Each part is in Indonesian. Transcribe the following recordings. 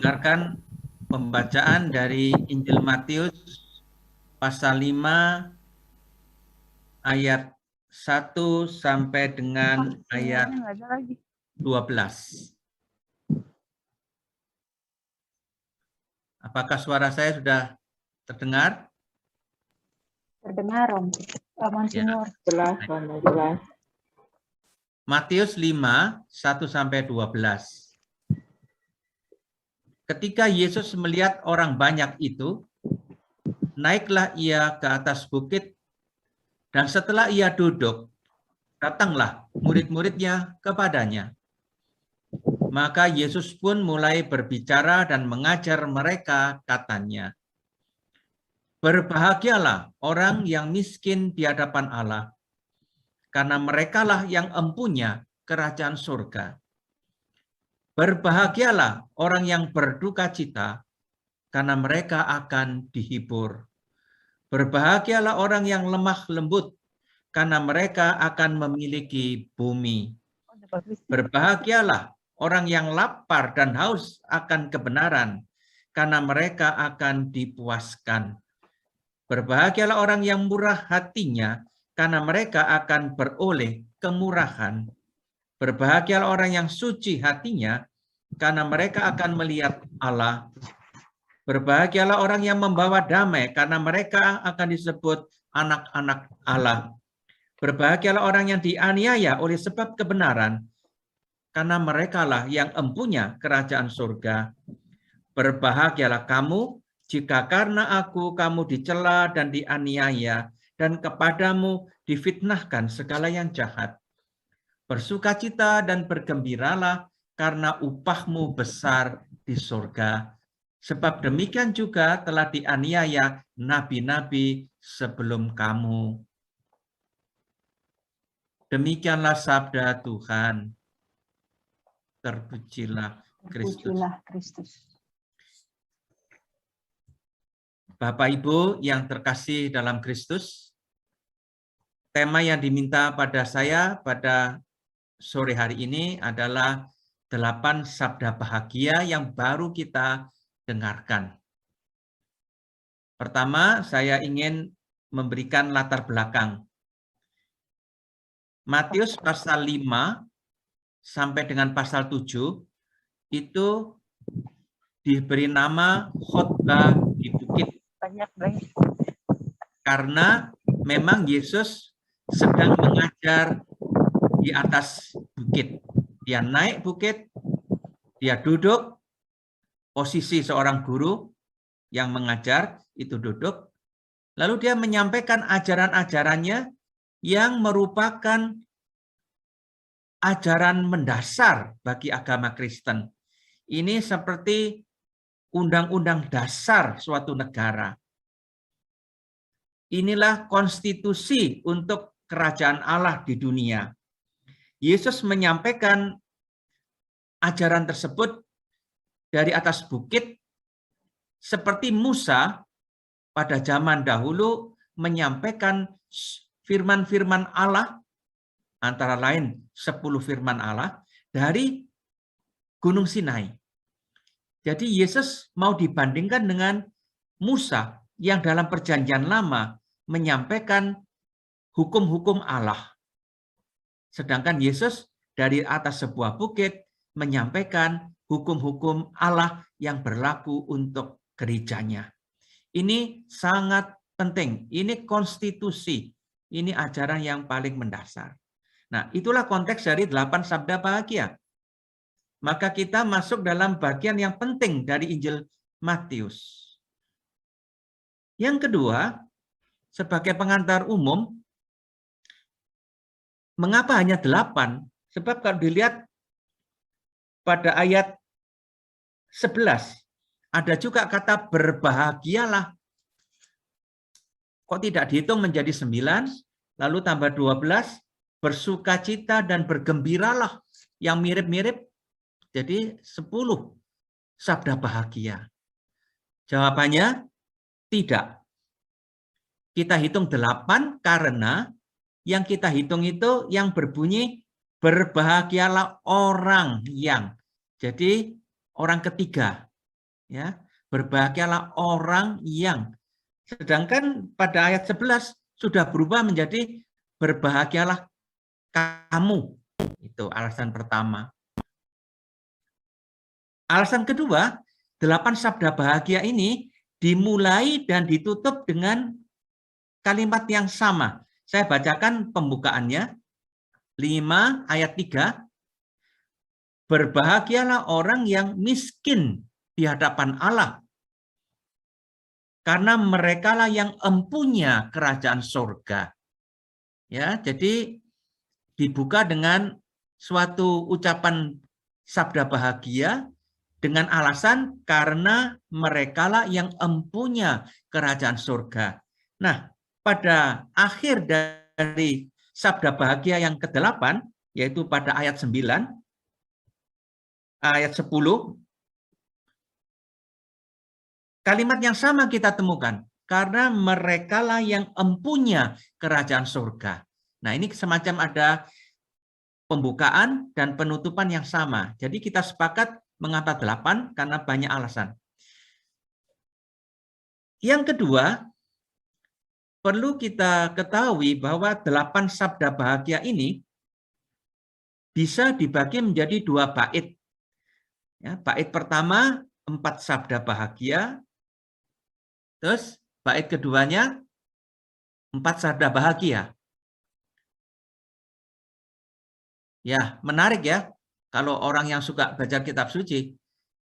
mendengarkan pembacaan dari Injil Matius pasal 5 ayat 1 sampai dengan ayat 12. Apakah suara saya sudah terdengar? Terdengar, Om. Monsinyur. Jelas, jelas. Matius 5, 1 sampai 12. Ketika Yesus melihat orang banyak itu, naiklah ia ke atas bukit, dan setelah ia duduk, datanglah murid-muridnya kepadanya. Maka Yesus pun mulai berbicara dan mengajar mereka, katanya, "Berbahagialah orang yang miskin di hadapan Allah, karena merekalah yang empunya kerajaan surga. Berbahagialah orang yang berduka cita, karena mereka akan dihibur. Berbahagialah orang yang lemah lembut, karena mereka akan memiliki bumi. Berbahagialah orang yang lapar dan haus akan kebenaran, karena mereka akan dipuaskan. Berbahagialah orang yang murah hatinya, karena mereka akan beroleh kemurahan. Berbahagialah orang yang suci hatinya, karena mereka akan melihat Allah. Berbahagialah orang yang membawa damai, karena mereka akan disebut anak-anak Allah. Berbahagialah orang yang dianiaya oleh sebab kebenaran, karena merekalah yang empunya kerajaan surga. Berbahagialah kamu jika karena aku kamu dicela dan dianiaya, dan kepadamu difitnahkan segala yang jahat. Bersukacita dan bergembiralah, karena upahmu besar di surga. Sebab demikian juga telah dianiaya nabi-nabi sebelum kamu." Demikianlah sabda Tuhan. Terpujilah Kristus. Terpujilah Kristus. Bapak Ibu yang terkasih dalam Kristus, tema yang diminta pada saya pada sore hari ini adalah 8 sabda bahagia yang baru kita dengarkan. Pertama, saya ingin memberikan latar belakang. Matius pasal 5 sampai dengan pasal 7 itu diberi nama khotbah di bukit. Karena memang Yesus sedang mengajar di atas bukit. Dia naik bukit, dia duduk, posisi seorang guru yang mengajar itu duduk, lalu dia menyampaikan ajaran-ajarannya yang merupakan ajaran mendasar bagi agama Kristen. Ini seperti undang-undang dasar suatu negara. Inilah konstitusi untuk kerajaan Allah di dunia. Yesus menyampaikan ajaran tersebut dari atas bukit, seperti Musa pada zaman dahulu menyampaikan firman-firman Allah, antara lain 10 firman Allah dari Gunung Sinai. Jadi Yesus mau dibandingkan dengan Musa yang dalam perjanjian lama menyampaikan hukum-hukum Allah. Sedangkan Yesus dari atas sebuah bukit menyampaikan hukum-hukum Allah yang berlaku untuk gerejanya. Ini sangat penting, ini konstitusi, ini ajaran yang paling mendasar. Nah, itulah konteks dari 8 sabda bahagia. Maka kita masuk dalam bagian yang penting dari Injil Matius. Yang kedua, sebagai pengantar umum, mengapa hanya 8? Sebab kalau dilihat pada ayat 11, ada juga kata berbahagialah. Kok tidak dihitung menjadi 9, lalu tambah 12, bersukacita dan bergembiralah, yang mirip-mirip, jadi 10 sabda bahagia. Jawabannya tidak. Kita hitung 8 karena yang kita hitung itu yang berbunyi berbahagialah orang yang. Jadi orang ketiga. Ya, berbahagialah orang yang, sedangkan pada ayat 11 sudah berubah menjadi berbahagialah kamu. Itu alasan pertama. Alasan kedua, 8 sabda bahagia ini dimulai dan ditutup dengan kalimat yang sama. Saya bacakan pembukaannya. 5 ayat 3. Berbahagialah orang yang miskin di hadapan Allah, karena merekalah yang empunya kerajaan surga. Ya, jadi dibuka dengan suatu ucapan sabda bahagia dengan alasan karena merekalah yang empunya kerajaan surga. Nah, pada akhir dari sabda bahagia yang ke-8, yaitu pada ayat 9, ayat 10, kalimat yang sama kita temukan. Karena merekalah yang empunya kerajaan surga. Nah, ini semacam ada pembukaan dan penutupan yang sama. Jadi kita sepakat mengapa 8 karena banyak alasan. Yang kedua, perlu kita ketahui bahwa 8 sabda bahagia ini bisa dibagi menjadi 2 bait. Ya, bait pertama 4 sabda bahagia, terus bait keduanya 4 sabda bahagia. Ya, menarik ya. Kalau orang yang suka baca kitab suci,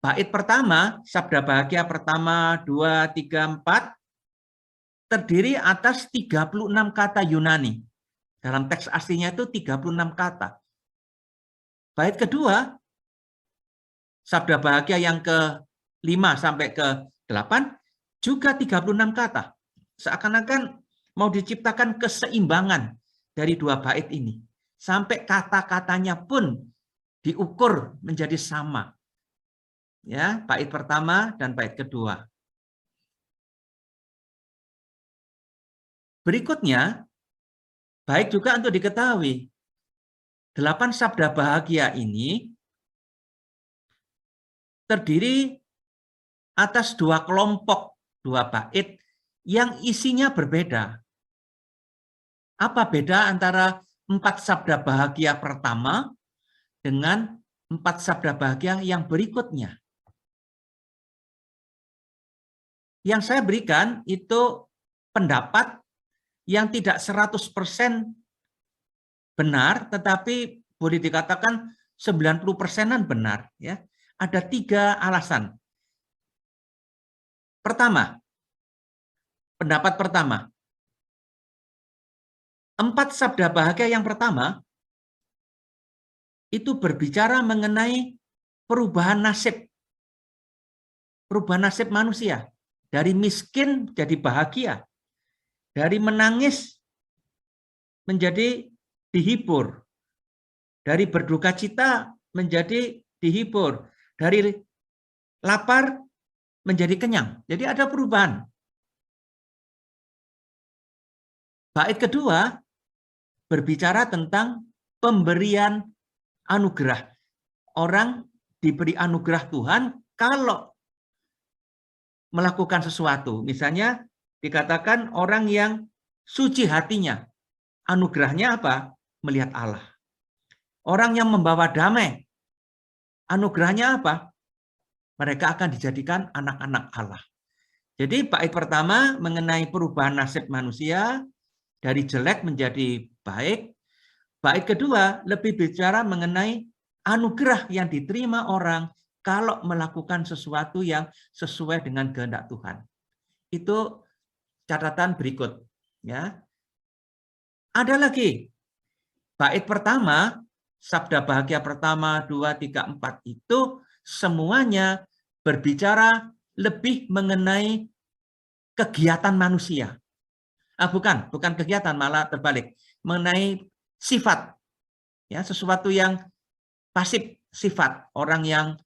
bait pertama, sabda bahagia pertama, 2, 3, 4, terdiri atas 36 kata Yunani. Dalam teks aslinya itu 36 kata. Bait kedua, sabda bahagia yang ke-5 sampai ke-8, juga 36 kata. Seakan-akan mau diciptakan keseimbangan dari 2 bait ini. Sampai kata-katanya pun diukur menjadi sama. Ya, bait pertama dan bait kedua. Berikutnya, baik juga untuk diketahui, 8 sabda bahagia ini terdiri atas 2 kelompok, 2 bait yang isinya berbeda. Apa beda antara 4 sabda bahagia pertama dengan 4 sabda bahagia yang berikutnya? Yang saya berikan itu pendapat yang tidak 100% benar, tetapi boleh dikatakan 90%-an benar. Ya. Ada 3 alasan. Pertama, pendapat pertama, 4 sabda bahagia yang pertama itu berbicara mengenai perubahan nasib. Perubahan nasib manusia. Dari miskin jadi bahagia. Dari menangis menjadi dihibur. Dari berduka cita menjadi dihibur. Dari lapar menjadi kenyang. Jadi ada perubahan. Bait kedua berbicara tentang pemberian anugerah. Orang diberi anugerah Tuhan kalau melakukan sesuatu. Misalnya dikatakan orang yang suci hatinya. Anugerahnya apa? Melihat Allah. Orang yang membawa damai. Anugerahnya apa? Mereka akan dijadikan anak-anak Allah. Jadi bait pertama mengenai perubahan nasib manusia dari jelek menjadi baik. Bait kedua lebih bicara mengenai anugerah yang diterima orang kalau melakukan sesuatu yang sesuai dengan kehendak Tuhan. Itu catatan berikut. Ya. Ada lagi. Bait pertama, sabda bahagia pertama, 2, 3, 4 itu semuanya berbicara lebih mengenai kegiatan manusia. Bukan kegiatan, malah terbalik. Mengenai sifat. Ya, sesuatu yang pasif, sifat. Orang yang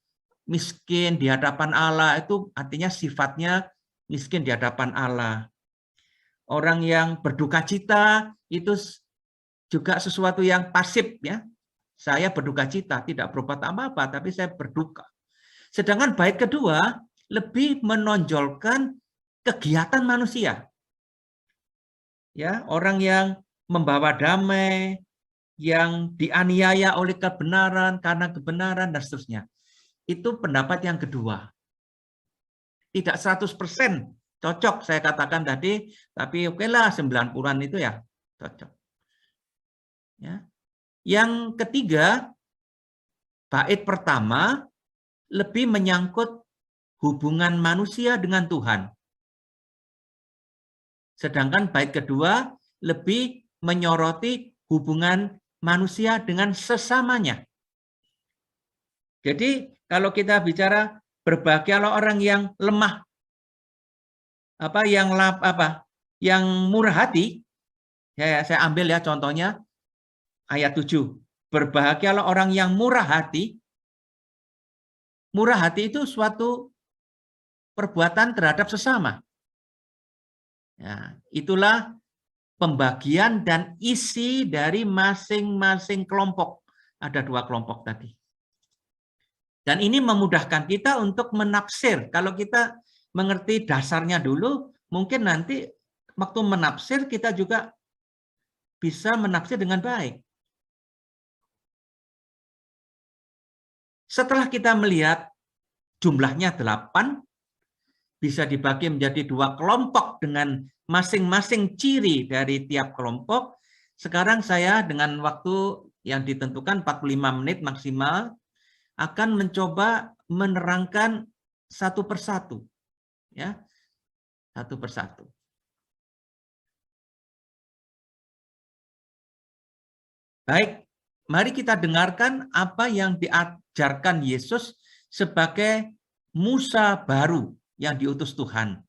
miskin di hadapan Allah itu artinya sifatnya miskin di hadapan Allah. Orang yang berduka cita itu juga sesuatu yang pasif, ya. Saya berduka cita, tidak berbuat apa-apa, tapi saya berduka. Sedangkan bait kedua lebih menonjolkan kegiatan manusia. Ya, orang yang membawa damai, yang dianiaya oleh kebenaran karena kebenaran dan seterusnya. Itu pendapat yang kedua. Tidak 100% cocok saya katakan tadi, tapi oke lah 90-an itu ya cocok. Ya. Yang ketiga, bait pertama lebih menyangkut hubungan manusia dengan Tuhan. Sedangkan bait kedua lebih menyoroti hubungan manusia dengan sesamanya. Jadi kalau kita bicara berbahagialah orang yang lemah, yang murah hati, saya ambil ya contohnya ayat 7. Berbahagialah orang yang murah hati. Murah hati itu suatu perbuatan terhadap sesama. Ya, itulah pembagian dan isi dari masing-masing kelompok. Ada 2 kelompok tadi. Dan ini memudahkan kita untuk menafsir. Kalau kita mengerti dasarnya dulu, mungkin nanti waktu menafsir kita juga bisa menafsir dengan baik. Setelah kita melihat jumlahnya 8, bisa dibagi menjadi 2 kelompok dengan masing-masing ciri dari tiap kelompok. Sekarang saya dengan waktu yang ditentukan 45 menit maksimal akan mencoba menerangkan satu persatu. Ya, satu persatu. Baik, mari kita dengarkan apa yang diajarkan Yesus sebagai Musa baru yang diutus Tuhan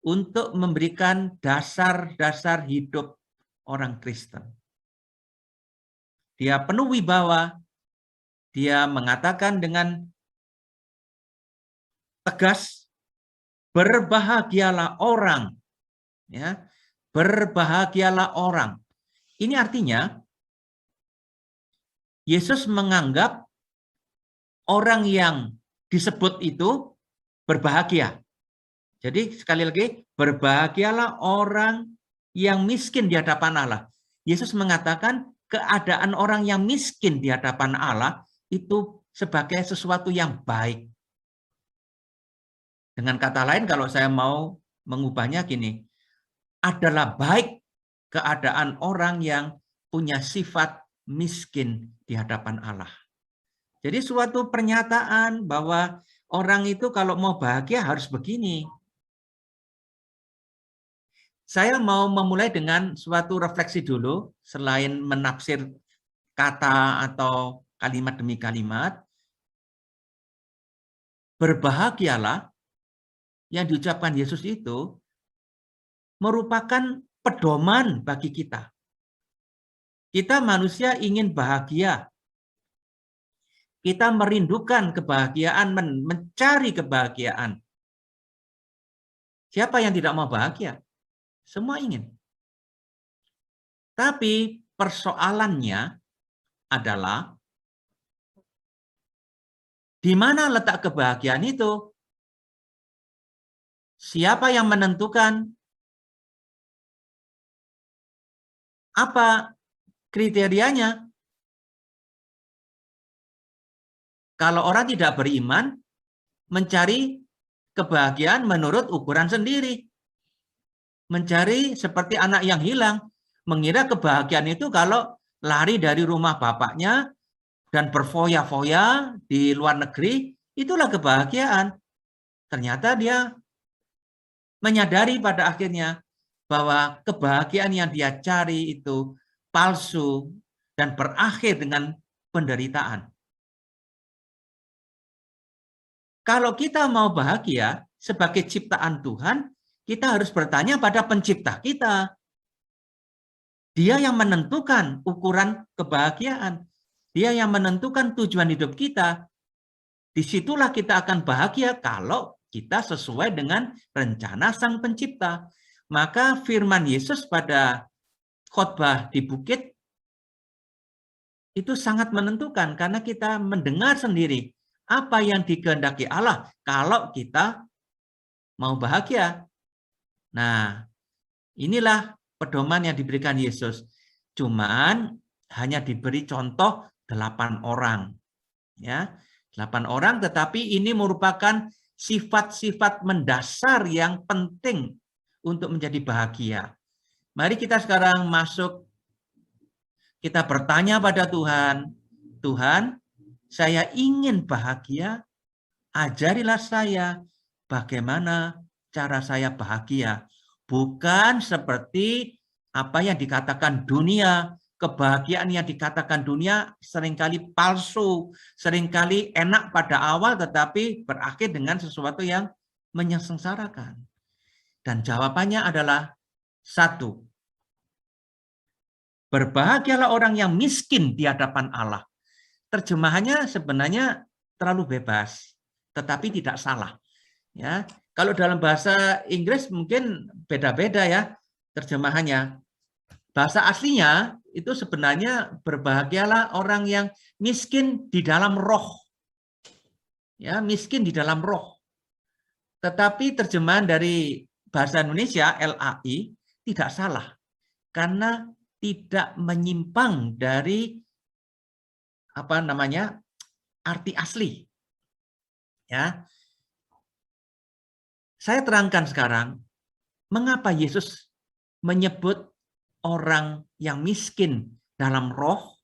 untuk memberikan dasar-dasar hidup orang Kristen. Dia penuh wibawa, dia mengatakan dengan tegas, berbahagialah orang, ya, berbahagialah orang. Ini artinya Yesus menganggap orang yang disebut itu berbahagia. Jadi sekali lagi, berbahagialah orang yang miskin di hadapan Allah. Yesus mengatakan keadaan orang yang miskin di hadapan Allah itu sebagai sesuatu yang baik. Dengan kata lain, kalau saya mau mengubahnya gini, adalah baik keadaan orang yang punya sifat miskin di hadapan Allah. Jadi suatu pernyataan bahwa orang itu kalau mau bahagia harus begini. Saya mau memulai dengan suatu refleksi dulu, selain menafsir kata atau kalimat demi kalimat. Berbahagialah yang diucapkan Yesus itu merupakan pedoman bagi kita. Kita manusia ingin bahagia. Kita merindukan kebahagiaan, mencari kebahagiaan. Siapa yang tidak mau bahagia? Semua ingin. Tapi persoalannya adalah di mana letak kebahagiaan itu? Siapa yang menentukan? Apa kriterianya? Kalau orang tidak beriman, mencari kebahagiaan menurut ukuran sendiri. Mencari seperti anak yang hilang, mengira kebahagiaan itu kalau lari dari rumah bapaknya dan berfoya-foya di luar negeri, itulah kebahagiaan. Ternyata dia menyadari pada akhirnya bahwa kebahagiaan yang dia cari itu palsu dan berakhir dengan penderitaan. Kalau kita mau bahagia sebagai ciptaan Tuhan, kita harus bertanya pada pencipta kita. Dia yang menentukan ukuran kebahagiaan. Dia yang menentukan tujuan hidup kita. Disitulah kita akan bahagia kalau kita sesuai dengan rencana Sang Pencipta. Maka firman Yesus pada khotbah di bukit itu sangat menentukan karena kita mendengar sendiri apa yang dikehendaki Allah kalau kita mau bahagia. Nah, inilah pedoman yang diberikan Yesus. Cuman hanya diberi contoh 8 orang. Ya, 8 orang, tetapi ini merupakan sifat-sifat mendasar yang penting untuk menjadi bahagia. Mari kita sekarang masuk, kita bertanya pada Tuhan, Tuhan, saya ingin bahagia, ajarilah saya bagaimana cara saya bahagia. Bukan seperti apa yang dikatakan dunia. Kebahagiaan yang dikatakan dunia seringkali palsu, seringkali enak pada awal tetapi berakhir dengan sesuatu yang menyengsarakan. Dan jawabannya adalah 1. Berbahagialah orang yang miskin di hadapan Allah. Terjemahannya sebenarnya terlalu bebas, tetapi tidak salah. Ya, kalau dalam bahasa Inggris mungkin beda-beda ya terjemahannya. Bahasa aslinya itu sebenarnya berbahagialah orang yang miskin di dalam roh. Ya, miskin di dalam roh. Tetapi terjemahan dari bahasa Indonesia LAI tidak salah. Karena tidak menyimpang dari arti asli. Ya. Saya terangkan sekarang mengapa Yesus menyebut orang yang miskin dalam roh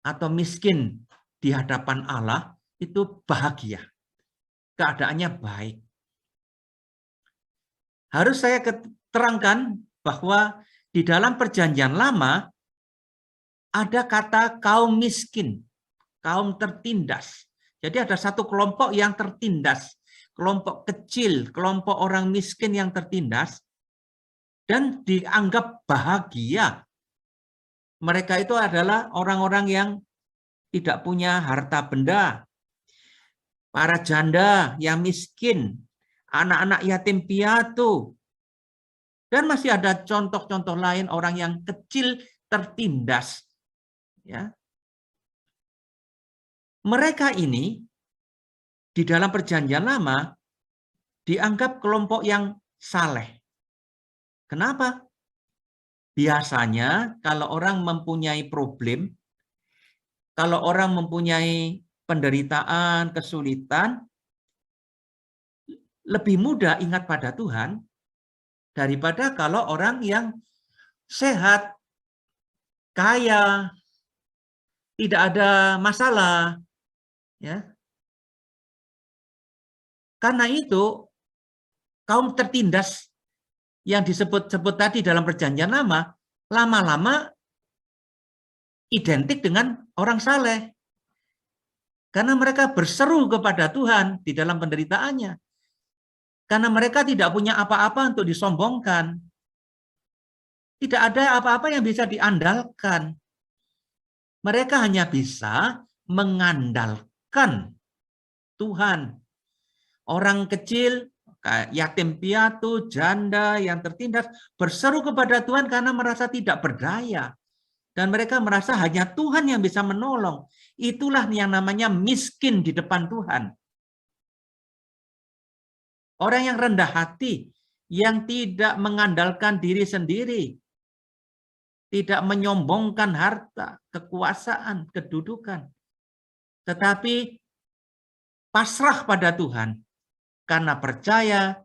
atau miskin di hadapan Allah itu bahagia. Keadaannya baik. Harus saya terangkan bahwa di dalam Perjanjian Lama ada kata kaum miskin, kaum tertindas. Jadi ada satu kelompok yang tertindas, kelompok kecil, kelompok orang miskin yang tertindas, dan dianggap bahagia. Mereka itu adalah orang-orang yang tidak punya harta benda, para janda yang miskin, anak-anak yatim piatu, dan masih ada contoh-contoh lain orang yang kecil tertindas. Ya. Mereka ini di dalam Perjanjian Lama dianggap kelompok yang saleh. Kenapa? Biasanya kalau orang mempunyai problem, kalau orang mempunyai penderitaan, kesulitan, lebih mudah ingat pada Tuhan daripada kalau orang yang sehat, kaya, tidak ada masalah. Ya. Karena itu, kaum tertindas yang disebut-sebut tadi dalam Perjanjian Lama, lama-lama identik dengan orang saleh. Karena mereka berseru kepada Tuhan di dalam penderitaannya. Karena mereka tidak punya apa-apa untuk disombongkan. Tidak ada apa-apa yang bisa diandalkan. Mereka hanya bisa mengandalkan Tuhan. Orang kecil, yatim piatu, janda yang tertindas, berseru kepada Tuhan karena merasa tidak berdaya. Dan mereka merasa hanya Tuhan yang bisa menolong. Itulah yang namanya miskin di depan Tuhan. Orang yang rendah hati, yang tidak mengandalkan diri sendiri, tidak menyombongkan harta, kekuasaan, kedudukan, tetapi pasrah pada Tuhan, karena percaya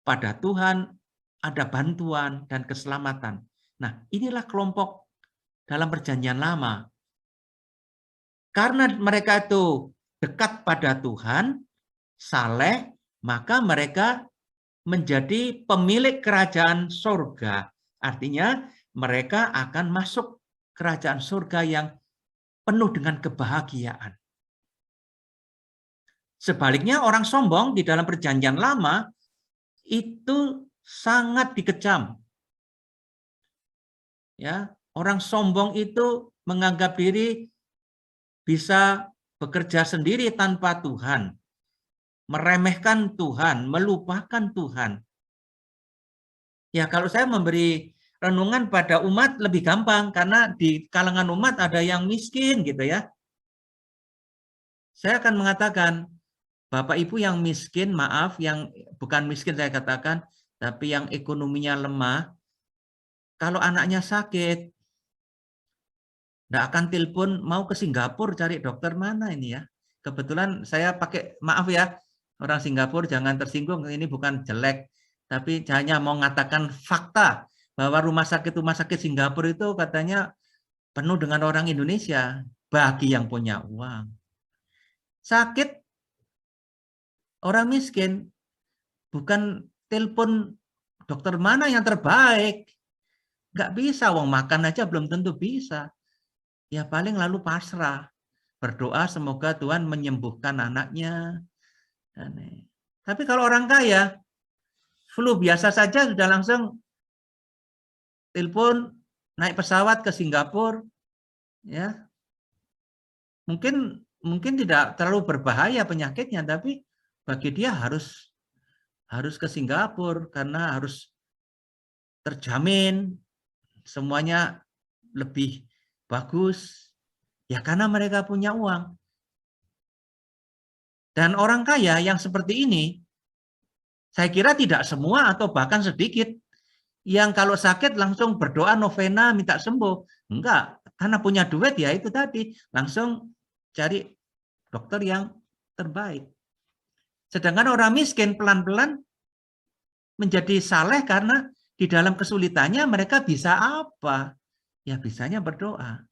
pada Tuhan ada bantuan dan keselamatan. Nah, inilah kelompok dalam Perjanjian Lama. Karena mereka itu dekat pada Tuhan, saleh, maka mereka menjadi pemilik kerajaan surga. Artinya mereka akan masuk kerajaan surga yang penuh dengan kebahagiaan. Sebaliknya orang sombong di dalam Perjanjian Lama itu sangat dikecam. Ya, orang sombong itu menganggap diri bisa bekerja sendiri tanpa Tuhan, meremehkan Tuhan, melupakan Tuhan. Ya, kalau saya memberi renungan pada umat lebih gampang karena di kalangan umat ada yang miskin gitu ya. Saya akan mengatakan, Bapak Ibu yang miskin, maaf, yang bukan miskin saya katakan, tapi yang ekonominya lemah, kalau anaknya sakit, nggak akan telepon mau ke Singapura cari dokter mana ini ya. Kebetulan saya pakai, maaf ya, orang Singapura jangan tersinggung, ini bukan jelek, tapi hanya mau mengatakan fakta bahwa rumah sakit Singapura itu katanya penuh dengan orang Indonesia bagi yang punya uang. Sakit orang miskin bukan telepon dokter mana yang terbaik. Nggak bisa, wong makan aja belum tentu bisa. Ya paling lalu pasrah. Berdoa semoga Tuhan menyembuhkan anaknya. Tapi kalau orang kaya, flu biasa saja sudah langsung telepon, naik pesawat ke Singapura. Ya, mungkin tidak terlalu berbahaya penyakitnya, tapi bagi dia harus ke Singapura karena harus terjamin semuanya lebih bagus, ya karena mereka punya uang. Dan orang kaya yang seperti ini, saya kira tidak semua atau bahkan sedikit yang kalau sakit langsung berdoa novena minta sembuh. Enggak, karena punya duit ya itu tadi, langsung cari dokter yang terbaik. Sedangkan orang miskin pelan-pelan menjadi saleh karena di dalam kesulitannya mereka bisa apa? Ya bisanya berdoa.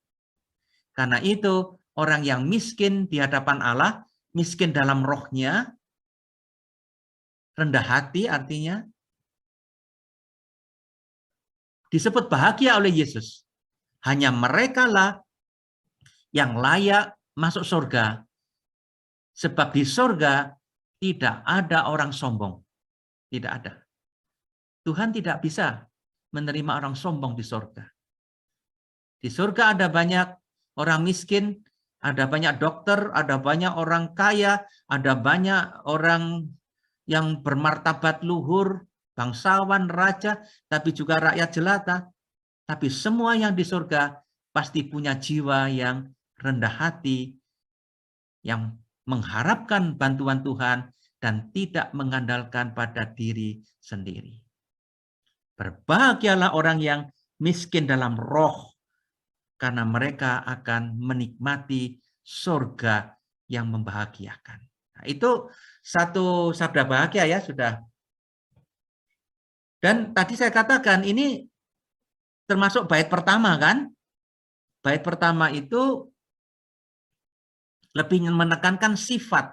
Karena itu orang yang miskin di hadapan Allah, miskin dalam rohnya, rendah hati artinya, disebut bahagia oleh Yesus. Hanya merekalah yang layak masuk surga. Sebab di surga tidak ada orang sombong. Tidak ada. Tuhan tidak bisa menerima orang sombong di surga. Di surga ada banyak orang miskin, ada banyak dokter, ada banyak orang kaya, ada banyak orang yang bermartabat luhur, bangsawan, raja, tapi juga rakyat jelata. Tapi semua yang di surga pasti punya jiwa yang rendah hati, yang mengharapkan bantuan Tuhan dan tidak mengandalkan pada diri sendiri. Berbahagialah orang yang miskin dalam roh, karena mereka akan menikmati surga yang membahagiakan. Nah, itu satu sabda bahagia ya sudah. Dan tadi saya katakan ini termasuk bait pertama kan? Bait pertama itu lebih menekankan sifat.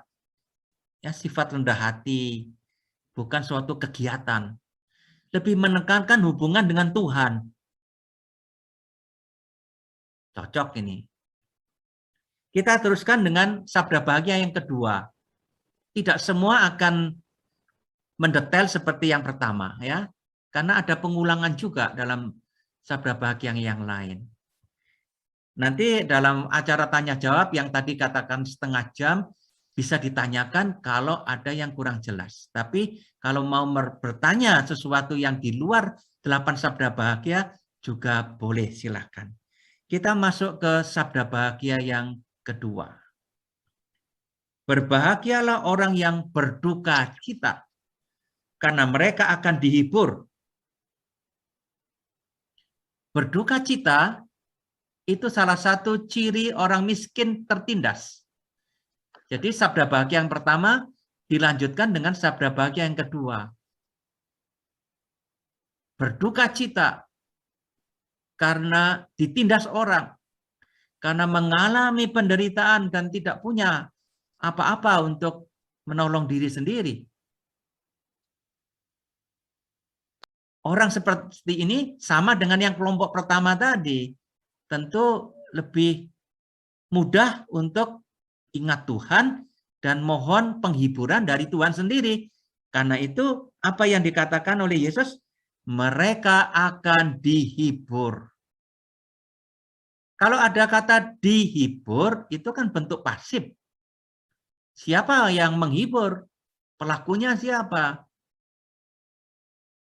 Ya, sifat rendah hati, bukan suatu kegiatan. Lebih menekankan hubungan dengan Tuhan. Cocok ini. Kita teruskan dengan sabda bahagia yang kedua. Tidak semua akan mendetail seperti yang pertama ya. Karena ada pengulangan juga dalam sabda bahagia yang lain. Nanti dalam acara tanya jawab yang tadi katakan setengah jam bisa ditanyakan kalau ada yang kurang jelas. Tapi kalau mau bertanya sesuatu yang di luar 8 sabda bahagia juga boleh, silakan. Kita masuk ke sabda bahagia yang kedua. Berbahagialah orang yang berduka cita, karena mereka akan dihibur. Berduka cita itu salah satu ciri orang miskin tertindas. Jadi sabda bahagia yang pertama dilanjutkan dengan sabda bahagia yang kedua. Berduka cita karena ditindas orang, karena mengalami penderitaan dan tidak punya apa-apa untuk menolong diri sendiri. Orang seperti ini sama dengan yang kelompok pertama tadi. Tentu lebih mudah untuk ingat Tuhan dan mohon penghiburan dari Tuhan sendiri. Karena itu apa yang dikatakan oleh Yesus, mereka akan dihibur. Kalau ada kata dihibur, itu kan bentuk pasif. Siapa yang menghibur? Pelakunya siapa?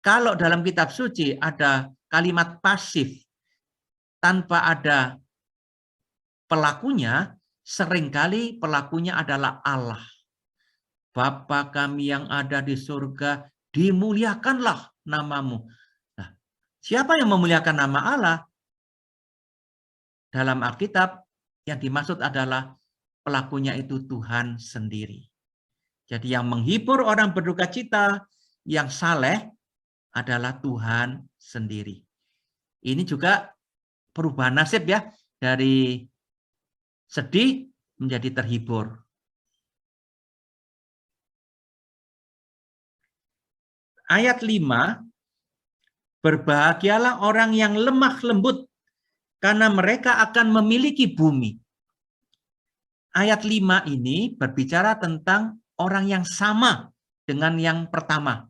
Kalau dalam kitab suci ada kalimat pasif tanpa ada pelakunya, seringkali pelakunya adalah Allah. Bapa kami yang ada di surga, dimuliakanlah namamu. Nah, siapa yang memuliakan nama Allah? Dalam Alkitab yang dimaksud adalah pelakunya itu Tuhan sendiri. Jadi yang menghibur orang berduka cita, yang saleh adalah Tuhan sendiri. Ini juga perubahan nasib ya, dari sedih menjadi terhibur. Ayat 5, berbahagialah orang yang lemah lembut, karena mereka akan memiliki bumi. Ayat 5 ini berbicara tentang orang yang sama dengan yang pertama.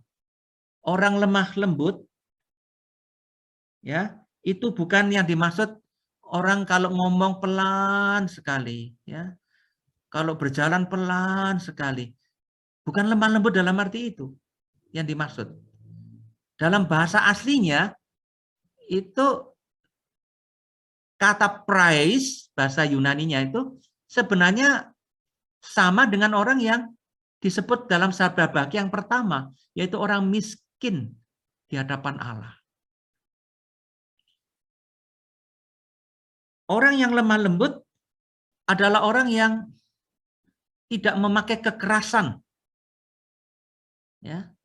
Orang lemah lembut, ya, itu bukan yang dimaksud orang kalau ngomong pelan sekali, ya. Kalau berjalan pelan sekali. Bukan lemah lembut dalam arti itu yang dimaksud. Dalam bahasa aslinya itu kata praise, bahasa Yunaninya itu sebenarnya sama dengan orang yang disebut dalam sabda bagi yang pertama, yaitu orang miskin di hadapan Allah. Orang yang lemah lembut adalah orang yang tidak memakai kekerasan. Ya.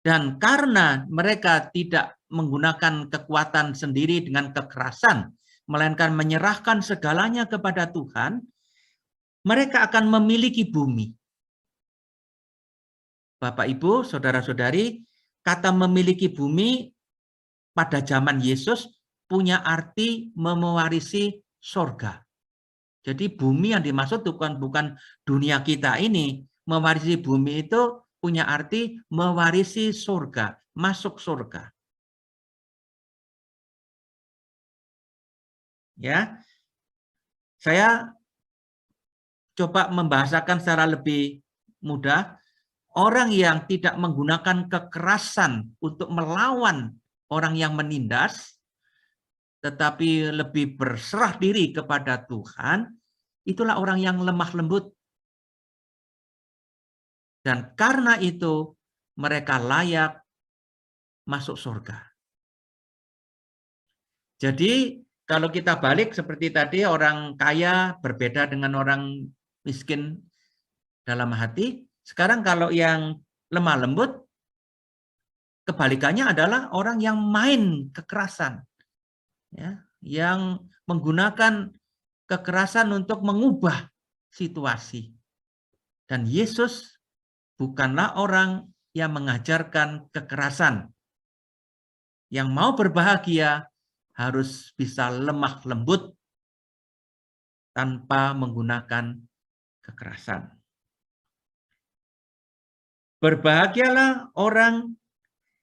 Dan karena mereka tidak menggunakan kekuatan sendiri dengan kekerasan, melainkan menyerahkan segalanya kepada Tuhan, mereka akan memiliki bumi. Bapak, Ibu, saudara-saudari, kata memiliki bumi pada zaman Yesus punya arti mewarisi surga. Jadi bumi yang dimaksud bukan dunia kita ini. Mewarisi bumi itu punya arti mewarisi surga, masuk surga. Ya, saya coba membahasakan secara lebih mudah. Orang yang tidak menggunakan kekerasan untuk melawan orang yang menindas, tetapi lebih berserah diri kepada Tuhan, itulah orang yang lemah lembut. Dan karena itu mereka layak masuk surga. Jadi kalau kita balik seperti tadi, orang kaya berbeda dengan orang miskin dalam hati. Sekarang kalau yang lemah lembut, kebalikannya adalah orang yang main kekerasan. Ya, yang menggunakan kekerasan untuk mengubah situasi. Dan Yesus bukanlah orang yang mengajarkan kekerasan. Yang mau berbahagia harus bisa lemah lembut tanpa menggunakan kekerasan. Berbahagialah orang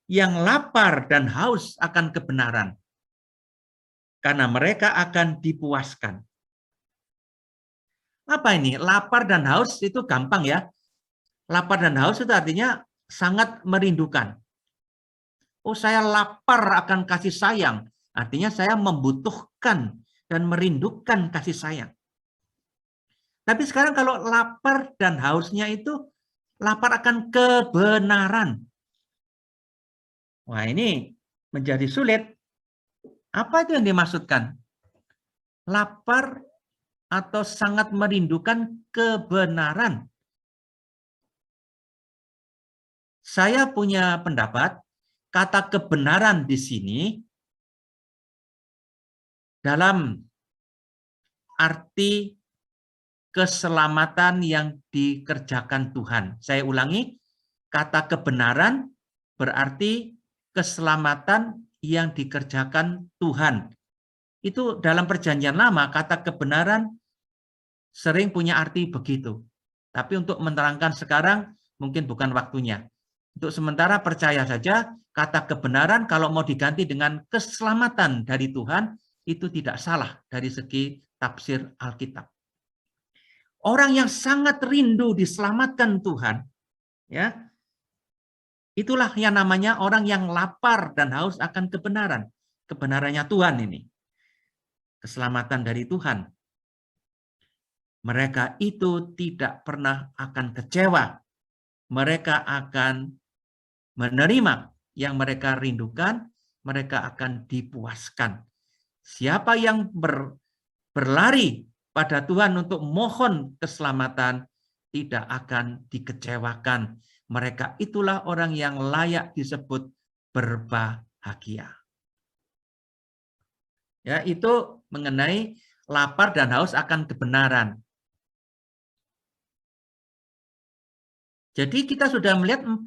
yang lapar dan haus akan kebenaran, karena mereka akan dipuaskan. Apa ini? Lapar dan haus itu gampang ya. Lapar dan haus itu artinya sangat merindukan. Oh, saya lapar akan kasih sayang. Artinya saya membutuhkan dan merindukan kasih sayang. Tapi sekarang kalau lapar dan hausnya itu lapar akan kebenaran. Wah, ini menjadi sulit. Apa itu yang dimaksudkan? Lapar atau sangat merindukan kebenaran. Saya punya pendapat, kata kebenaran di sini dalam arti keselamatan yang dikerjakan Tuhan. Saya ulangi, kata kebenaran berarti keselamatan yang dikerjakan Tuhan. Itu dalam perjanjian lama, kata kebenaran sering punya arti begitu. Tapi untuk menerangkan sekarang mungkin bukan waktunya. Untuk sementara percaya saja, kata kebenaran kalau mau diganti dengan keselamatan dari Tuhan, itu tidak salah dari segi tafsir Alkitab. Orang yang sangat rindu diselamatkan Tuhan, ya, itulah yang namanya orang yang lapar dan haus akan kebenaran. Kebenarannya Tuhan ini. keselamatan dari Tuhan, mereka itu tidak pernah akan kecewa. Mereka akan menerima yang mereka rindukan, mereka akan dipuaskan. Siapa yang berlari pada Tuhan untuk mohon keselamatan, tidak akan dikecewakan. Mereka itulah orang yang layak disebut berbahagia. Ya, itu mengenai lapar dan haus akan kebenaran. Jadi kita sudah melihat 4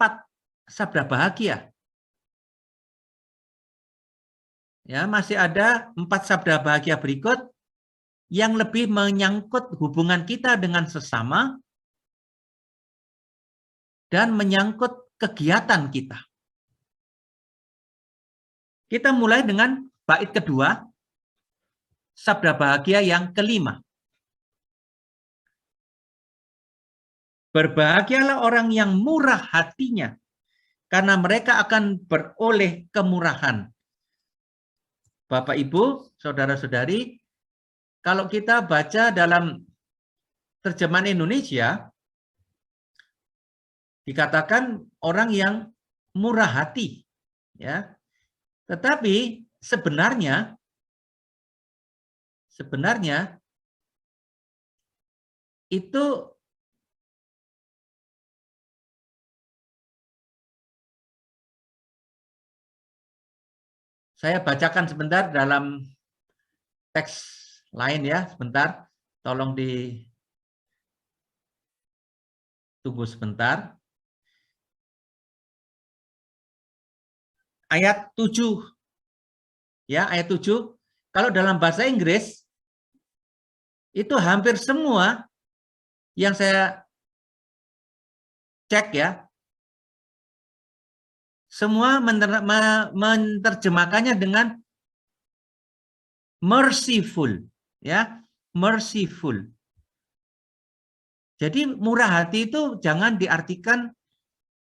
sabda bahagia. Ya, masih ada 4 sabda bahagia berikut yang lebih menyangkut hubungan kita dengan sesama dan menyangkut kegiatan kita. Kita mulai dengan bait kedua, sabda bahagia yang kelima. Berbahagialah orang yang murah hatinya, karena mereka akan beroleh kemurahan. Bapak, Ibu, saudara-saudari, kalau kita baca dalam terjemahan Indonesia, dikatakan orang yang murah hati, ya. Tetapi sebenarnya itu saya bacakan sebentar dalam teks lain ya, sebentar. Tolong ditunggu sebentar. Ayat 7. Ya, ayat 7. Kalau dalam bahasa Inggris itu hampir semua yang saya cek ya, semua menerjemahkannya dengan merciful, ya, merciful. Jadi murah hati itu jangan diartikan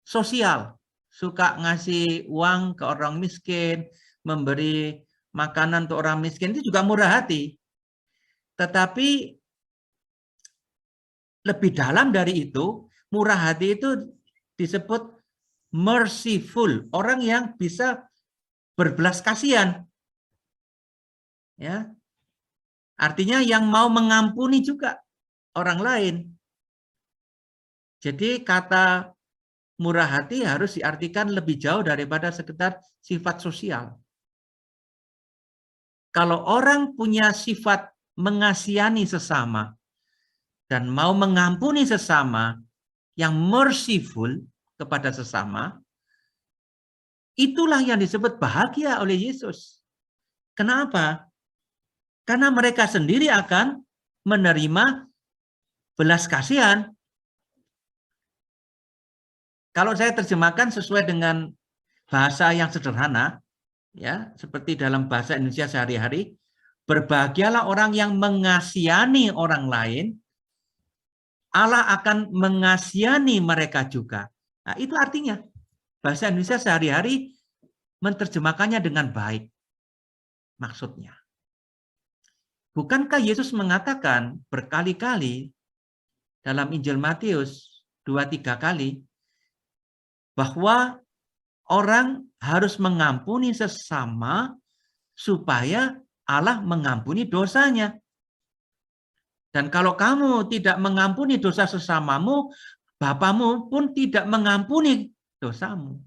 sosial, suka ngasih uang ke orang miskin, memberi makanan untuk orang miskin, itu juga murah hati. Tetapi lebih dalam dari itu, murah hati itu disebut merciful, orang yang bisa berbelas kasihan. Ya. Artinya yang mau mengampuni juga orang lain. Jadi kata murah hati harus diartikan lebih jauh daripada sekedar sifat sosial. Kalau orang punya sifat mengasihani sesama dan mau mengampuni sesama, yang merciful kepada sesama, itulah yang disebut bahagia oleh Yesus. Kenapa? Karena mereka sendiri akan menerima belas kasihan. Kalau saya terjemahkan sesuai dengan bahasa yang sederhana, ya, seperti dalam bahasa Indonesia sehari-hari, berbahagialah orang yang mengasihani orang lain, Allah akan mengasihani mereka juga. Nah, itu artinya bahasa Indonesia sehari-hari menerjemahkannya dengan baik. Maksudnya, bukankah Yesus mengatakan berkali-kali dalam Injil Matius 2-3 kali bahwa orang harus mengampuni sesama supaya Allah mengampuni dosanya. Dan kalau kamu tidak mengampuni dosa sesamamu, Bapamu pun tidak mengampuni dosamu.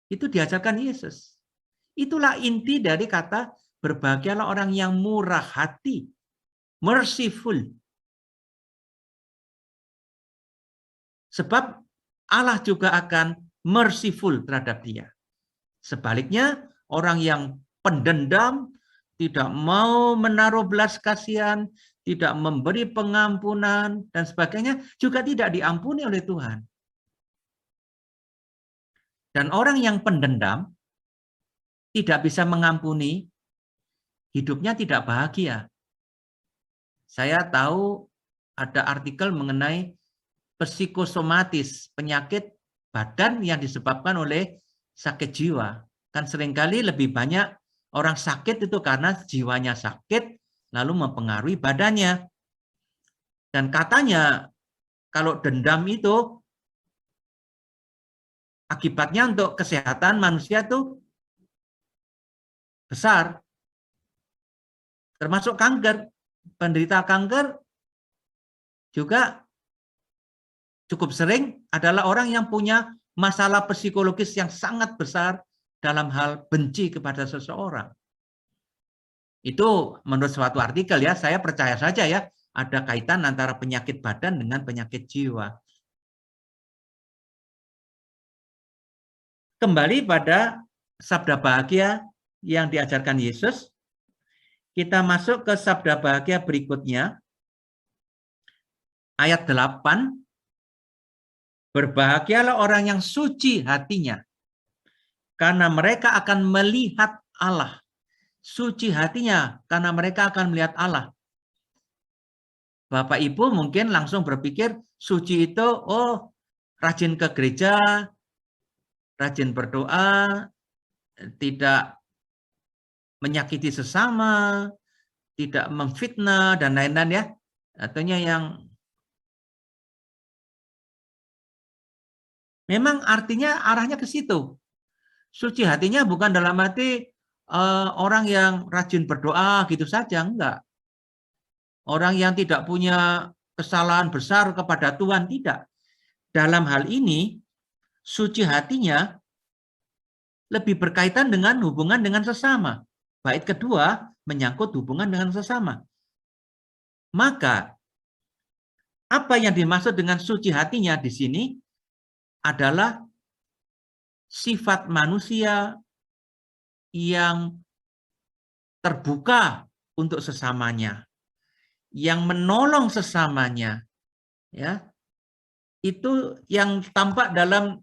Itu diajarkan Yesus. Itulah inti dari kata berbahagialah orang yang murah hati, merciful. Sebab Allah juga akan merciful terhadap dia. Sebaliknya, orang yang pendendam, tidak mau menaruh belas kasihan, tidak memberi pengampunan, dan sebagainya, juga tidak diampuni oleh Tuhan. Dan orang yang pendendam, tidak bisa mengampuni, hidupnya tidak bahagia. Saya tahu ada artikel mengenai psikosomatis, penyakit badan yang disebabkan oleh sakit jiwa. Kan seringkali lebih banyak orang sakit itu karena jiwanya sakit, lalu mempengaruhi badannya. Dan katanya kalau dendam itu akibatnya untuk kesehatan manusia itu besar. Termasuk kanker. Penderita kanker juga cukup sering adalah orang yang punya masalah psikologis yang sangat besar dalam hal benci kepada seseorang. Itu menurut suatu artikel ya, saya percaya saja ya, ada kaitan antara penyakit badan dengan penyakit jiwa. Kembali pada sabda bahagia yang diajarkan Yesus, kita masuk ke sabda bahagia berikutnya, ayat 8. Berbahagialah orang yang suci hatinya, karena mereka akan melihat Allah. Suci hatinya, karena mereka akan melihat Allah. Bapak Ibu mungkin langsung berpikir, suci itu, oh, rajin ke gereja, rajin berdoa, tidak menyakiti sesama, tidak memfitnah, dan lain-lain ya. Artinya yang memang artinya arahnya ke situ. Suci hatinya bukan dalam arti orang yang rajin berdoa gitu saja, enggak. Orang yang tidak punya kesalahan besar kepada Tuhan, tidak. Dalam hal ini, suci hatinya lebih berkaitan dengan hubungan dengan sesama. Bait kedua menyangkut hubungan dengan sesama. Maka, apa yang dimaksud dengan suci hatinya di sini adalah sifat manusia yang terbuka untuk sesamanya, yang menolong sesamanya, ya. Itu yang tampak dalam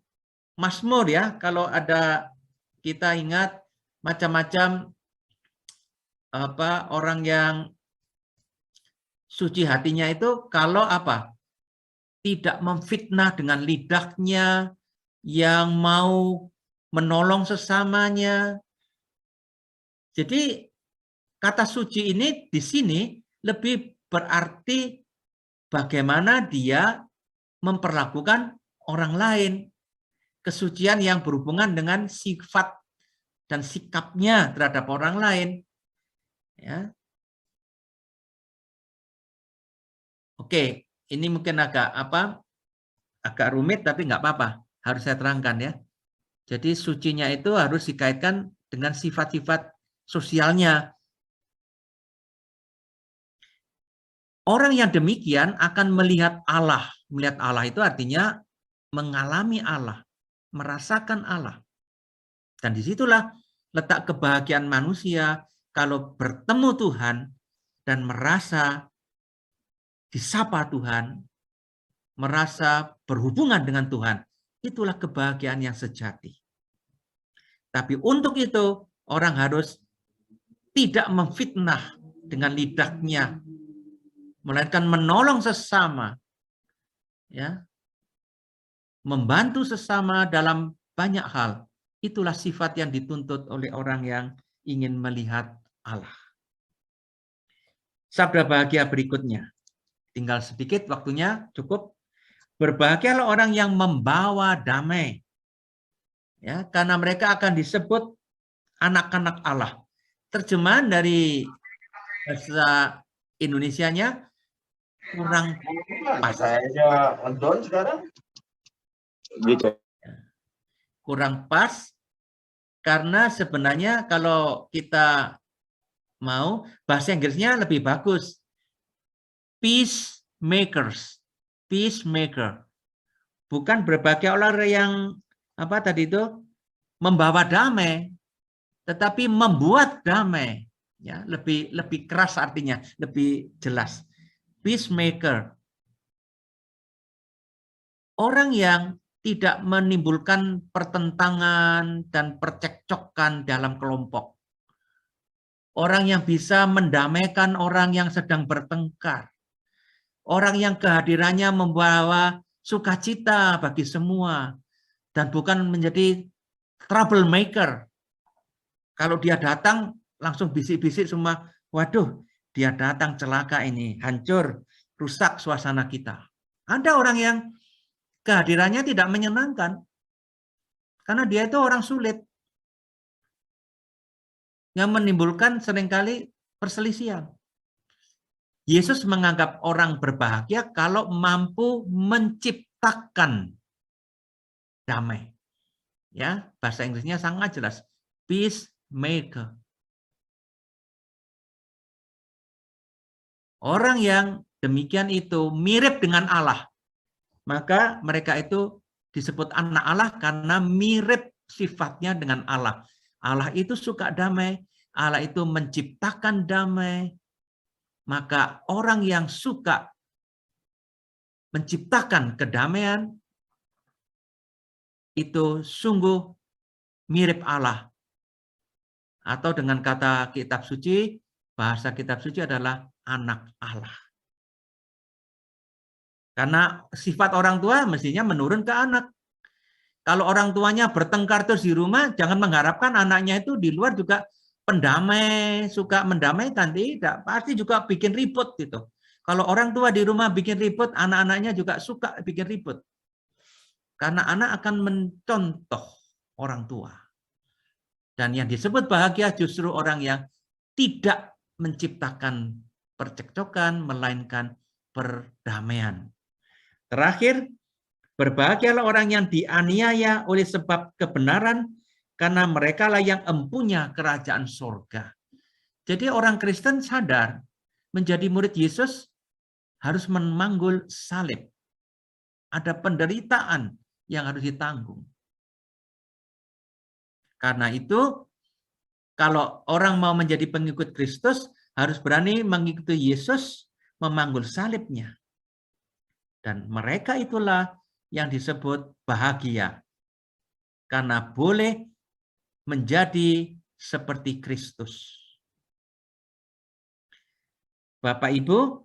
Mazmur ya. Kalau ada, kita ingat macam-macam orang yang suci hatinya itu kalau apa? Tidak memfitnah dengan lidahnya, yang mau menolong sesamanya. Jadi kata suci ini di sini lebih berarti bagaimana dia memperlakukan orang lain. Kesucian yang berhubungan dengan sifat dan sikapnya terhadap orang lain. Ya. Oke, ini mungkin agak rumit, tapi nggak apa-apa. Harus saya terangkan ya. Jadi sucinya itu harus dikaitkan dengan sifat-sifat sosialnya. Orang yang demikian akan melihat Allah. Melihat Allah itu artinya mengalami Allah, merasakan Allah. Dan disitulah letak kebahagiaan manusia kalau bertemu Tuhan dan merasa disapa Tuhan, merasa berhubungan dengan Tuhan. Itulah kebahagiaan yang sejati. Tapi untuk itu orang harus tidak memfitnah dengan lidahnya, melainkan menolong sesama, ya, membantu sesama dalam banyak hal. Itulah sifat yang dituntut oleh orang yang ingin melihat Allah. Sabda bahagia berikutnya. Tinggal sedikit waktunya, cukup. Berbahagialah orang yang membawa damai. Ya, karena mereka akan disebut anak-anak Allah. Terjemahan dari bahasa Indonesianya kurang pas. Saya nge-down sekarang. Gitu. Kurang pas karena sebenarnya kalau kita mau bahasa Inggrisnya lebih bagus. Peacemakers. Peacemaker. Bukan berbagai orang yang tadi itu membawa damai, tetapi membuat damai. Ya, lebih keras artinya, lebih jelas. Peacemaker. Orang yang tidak menimbulkan pertentangan dan percekcokan dalam kelompok. Orang yang bisa mendamaikan orang yang sedang bertengkar. Orang yang kehadirannya membawa sukacita bagi semua. Dan bukan menjadi troublemaker. Kalau dia datang, langsung bisik-bisik semua. Waduh, dia datang celaka ini, hancur, rusak suasana kita. Ada orang yang kehadirannya tidak menyenangkan, karena dia itu orang sulit, yang menimbulkan seringkali perselisihan. Yesus menganggap orang berbahagia kalau mampu menciptakan damai. Ya, bahasa Inggrisnya sangat jelas, peacemaker. Orang yang demikian itu mirip dengan Allah. Maka mereka itu disebut anak Allah karena mirip sifatnya dengan Allah. Allah itu suka damai, Allah itu menciptakan damai. Maka orang yang suka menciptakan kedamaian itu sungguh mirip Allah. Atau dengan kata kitab suci, bahasa kitab suci adalah anak Allah. Karena sifat orang tua mestinya menurun ke anak. Kalau orang tuanya bertengkar terus di rumah, jangan mengharapkan anaknya itu di luar juga pendamai, suka mendamaikan. Tidak, pasti juga bikin ribut gitu. Kalau orang tua di rumah bikin ribut, anak-anaknya juga suka bikin ribut. Karena anak akan mencontoh orang tua. Dan yang disebut bahagia justru orang yang tidak menciptakan percekcokan, melainkan perdamaian. Terakhir, berbahagialah orang yang dianiaya oleh sebab kebenaran, karena mereka lah yang empunya kerajaan surga. Jadi orang Kristen sadar menjadi murid Yesus harus memanggul salib. Ada penderitaan yang harus ditanggung. Karena itu, kalau orang mau menjadi pengikut Kristus, harus berani mengikuti Yesus, memanggul salibnya. Dan mereka itulah yang disebut bahagia. Karena boleh menjadi seperti Kristus. Bapak Ibu,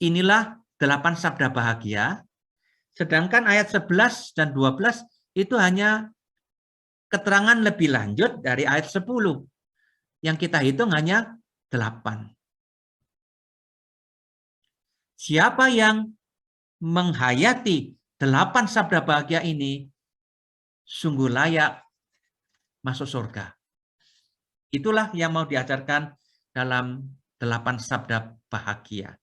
inilah 8 sabda bahagia. Sedangkan ayat 11 dan 12 itu hanya keterangan lebih lanjut dari ayat 10. Yang kita hitung hanya 8. Siapa yang menghayati 8 sabda bahagia ini, sungguh layak masuk surga. Itulah yang mau diajarkan dalam 8 sabda bahagia.